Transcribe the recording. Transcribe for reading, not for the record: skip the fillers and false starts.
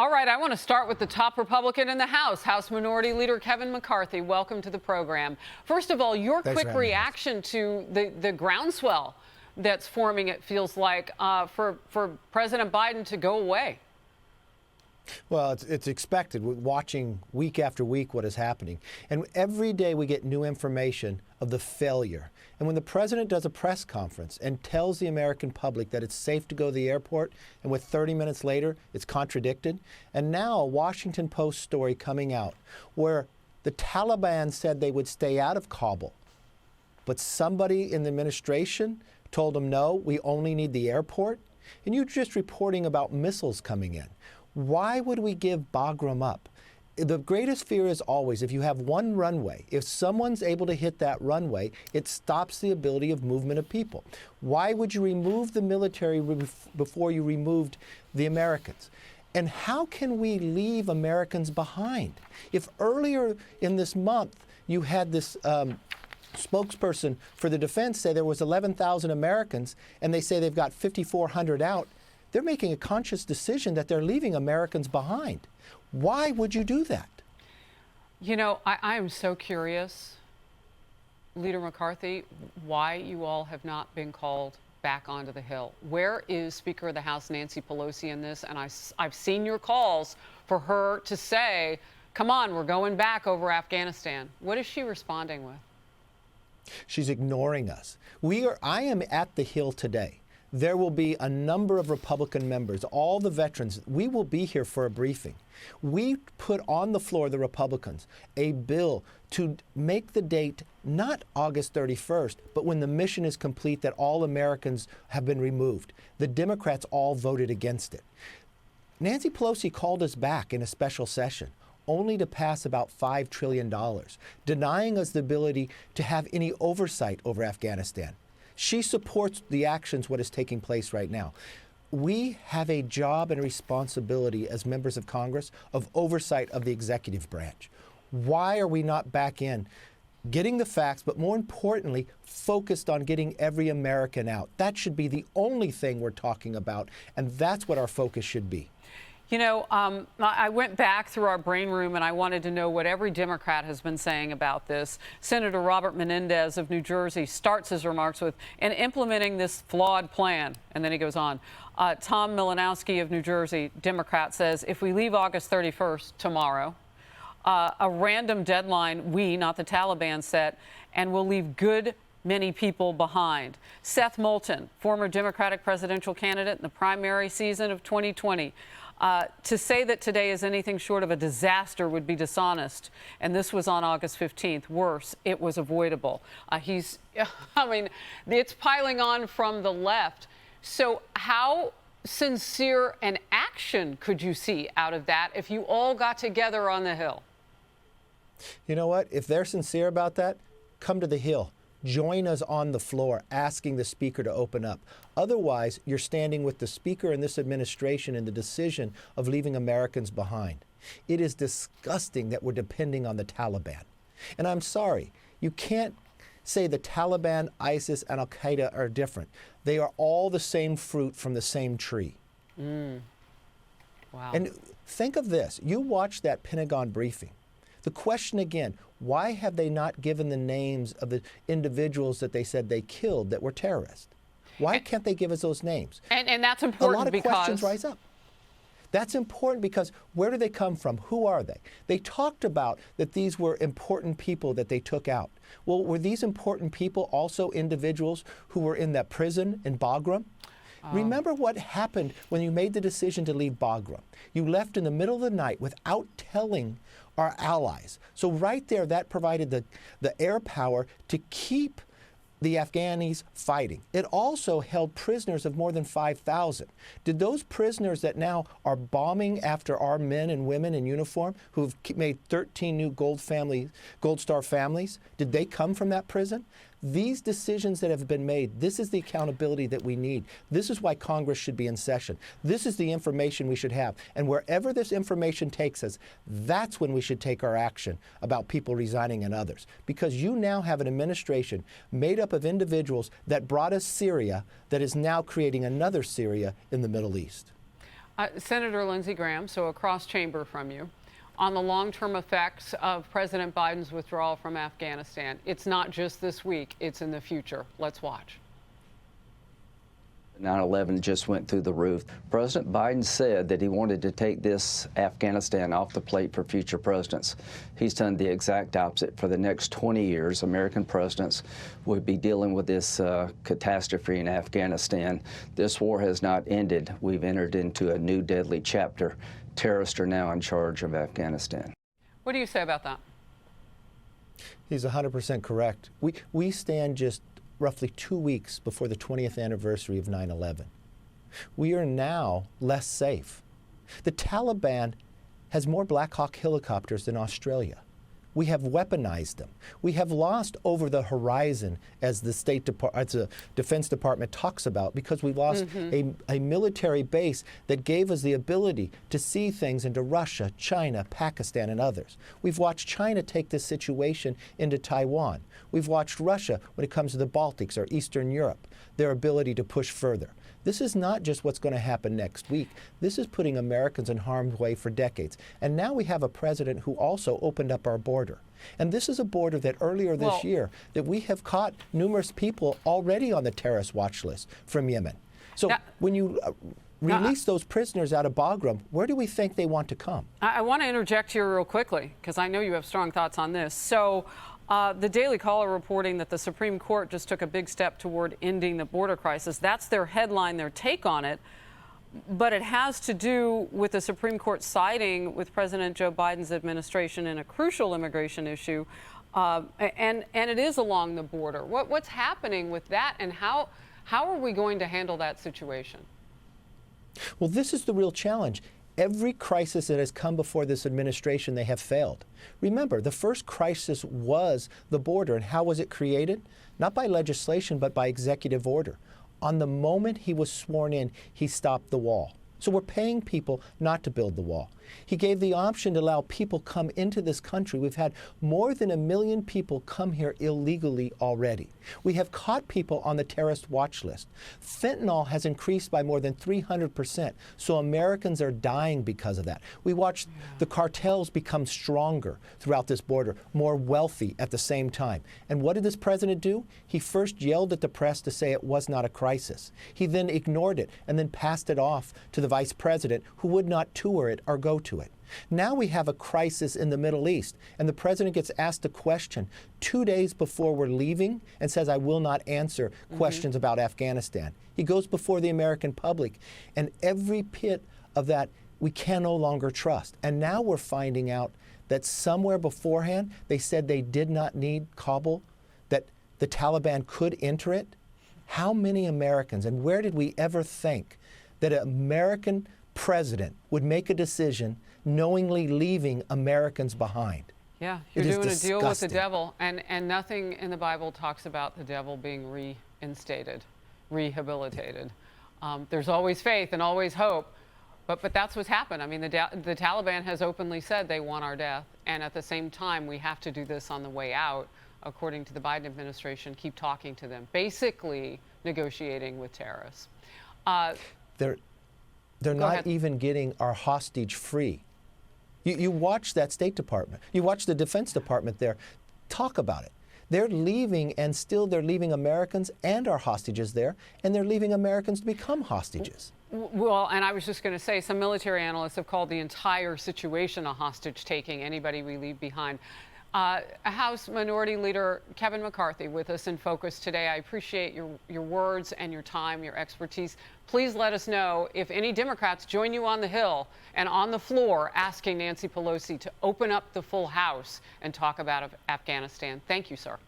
All right, I want to start with the top Republican in the House, House Minority Leader Kevin McCarthy. Welcome to the program. First of all, your quick reaction to the groundswell that's forming, it feels like, for President Biden to go away. Well, it's expected. We're watching week after week what is happening. And every day we get new information of the failure. And when the president does a press conference and tells the American public that it's safe to go to the airport, and with 30 minutes later, it's contradicted. And now a Washington Post story coming out where the Taliban said they would stay out of Kabul. But somebody in the administration told them, no, we only need the airport. And you're just reporting about missiles coming in. Why would we give Bagram up? The greatest fear is always, if you have one runway, if someone's able to hit that runway, it stops the ability of movement of people. Why would you remove the military before you removed the Americans? And how can we leave Americans behind? If earlier in this month you had this spokesperson for the defense say there was 11,000 Americans and they say they've got 5,400 out, they're making a conscious decision that they're leaving Americans behind. Why would you do that? You know, I am so curious, Leader McCarthy, why you all have not been called back onto the Hill. Where is Speaker of the House Nancy Pelosi in this? And I've seen your calls for her to say, come on, we're going back over Afghanistan. What is she responding with? She's ignoring us. I am at the Hill today. There will be a number of Republican members, all the veterans. We will be here for a briefing. We put on the floor, the Republicans, a bill to make the date not August 31st, but when the mission is complete, that all Americans have been removed. The Democrats all voted against it. Nancy Pelosi called us back in a special session, only to pass about $5 trillion, denying us the ability to have any oversight over Afghanistan. She supports the actions, what is taking place right now. We have a job and a responsibility as members of Congress of oversight of the executive branch. Why are we not back in getting the facts, but more importantly, focused on getting every American out? That should be the only thing we're talking about, and that's what our focus should be. You know, I went back through our brain room and I wanted to know what every Democrat has been saying about this. Senator Robert Menendez of New Jersey starts his remarks with, "in implementing this flawed plan," and then he goes on. Tom Malinowski of New Jersey, Democrat, says, if we leave August 31st, tomorrow, a random deadline we, not the Taliban, set, and we'll leave many people behind. Seth Moulton, former Democratic presidential candidate in the primary season of 2020, to say that today is anything short of a disaster would be dishonest. And this was on August 15th. Worse, it was avoidable. I mean, it's piling on from the left. So how sincere an action could you see out of that if you all got together on the Hill? You know what? If they're sincere about that, come to the Hill. Join us on the floor, asking the Speaker to open up. Otherwise, you're standing with the Speaker and this administration in the decision of leaving Americans behind. It is disgusting that we're depending on the Taliban. And I'm sorry, you can't say the Taliban, ISIS, and Al-Qaeda are different. They are all the same fruit from the same tree. Wow. And think of this. You watch that Pentagon briefing. The question again, why have they not given the names of the individuals that they said they killed that were terrorists? Why can't they give us those names? And that's important. A lot of questions rise up. That's important because where do they come from? Who are they? They talked about that these were important people that they took out. Well, were these important people also individuals who were in that prison in Bagram? Remember what happened when you made the decision to leave Bagram. You left in the middle of the night without telling our allies. So right there, that provided the air power to keep the Afghanis fighting. It also held prisoners of more than 5,000. Did those prisoners that now are bombing after our men and women in uniform who've made 13 new Gold Star families, did they come from that prison? These decisions that have been made, this is the accountability that we need. This is why Congress should be in session. This is the information we should have. And wherever this information takes us, that's when we should take our action about people resigning and others. Because you now have an administration made up of individuals that brought us Syria that is now creating another Syria in the Middle East. Senator Lindsey Graham, so a cross chamber from you, on the long-term effects of President Biden's withdrawal from Afghanistan. It's not just this week, it's in the future. Let's watch. 9/11 just went through the roof. President Biden said that he wanted to take this Afghanistan off the plate for future presidents. He's done the exact opposite. For the next 20 years, American presidents would be dealing with this catastrophe in Afghanistan. This war has not ended. We've entered into a new deadly chapter. Terrorists are now in charge of Afghanistan. What do you say about that? He's 100% correct. We stand just roughly 2 weeks before the 20th anniversary of 9/11. We are now less safe. The Taliban has more Black Hawk helicopters than Australia. We have weaponized them. We have lost over the horizon, as the Defense Department talks about, because we lost a military base that gave us the ability to see things into Russia, China, Pakistan, and others. We've watched China take this situation into Taiwan. We've watched Russia, when it comes to the Baltics or Eastern Europe, their ability to push further. This is not just what's going to happen next week. This is putting Americans in harm's way for decades. And now we have a president who also opened up our border. And this is a border that earlier this year that we have caught numerous people already on the terrorist watch list from Yemen. So when you release those prisoners out of Bagram, where do we think they want to come? I want to interject here real quickly, because I know you have strong thoughts on this. So the Daily Caller reporting that the Supreme Court just took a big step toward ending the border crisis. That's their headline, their take on it. But it has to do with the Supreme Court siding with President Joe Biden's administration in a crucial immigration issue. And it is along the border. What's happening with that, and how are we going to handle that situation? Well, this is the real challenge. Every crisis that has come before this administration, they have failed. Remember, the first crisis was the border. And how was it created? Not by legislation, but by executive order. On the moment he was sworn in, he stopped the wall. So we're paying people not to build the wall. He gave the option to allow people come into this country. We've had more than 1 million people come here illegally already. We have caught people on the terrorist watch list. Fentanyl has increased by more than 300%, so Americans are dying because of that. We watched the cartels become stronger throughout this border, more wealthy at the same time. And what did this president do? He first yelled at the press to say it was not a crisis. He then ignored it and then passed it off to the vice president, who would not tour it or go to it. Now we have a crisis in the Middle East, and the president gets asked a question 2 days before we're leaving and says, I will not answer questions about Afghanistan. He goes before the American public, and every bit of that we can no longer trust. And now we're finding out that somewhere beforehand they said they did not need Kabul, that the Taliban could enter it. How many Americans, and where did we ever think that an American president would make a decision knowingly leaving Americans behind? Yeah, you're doing a deal with the devil, and nothing in the Bible talks about the devil being reinstated, rehabilitated. There's always faith and always hope, but that's what's happened. I mean, the Taliban has openly said they want our death, and at the same time, we have to do this on the way out, according to the Biden administration, keep talking to them, basically negotiating with terrorists. They're not even getting our hostage free. You watch that State Department, you watch the Defense Department there talk about it. They're leaving, and still they're leaving Americans and our hostages there, and they're leaving Americans to become hostages. Well, and I was just going to say, some military analysts have called the entire situation a hostage taking, anybody we leave behind. House Minority Leader Kevin McCarthy with us in Focus today. I appreciate your words and your time, your expertise. Please let us know if any Democrats join you on the Hill and on the floor asking Nancy Pelosi to open up the full House and talk about Afghanistan. Thank you, sir.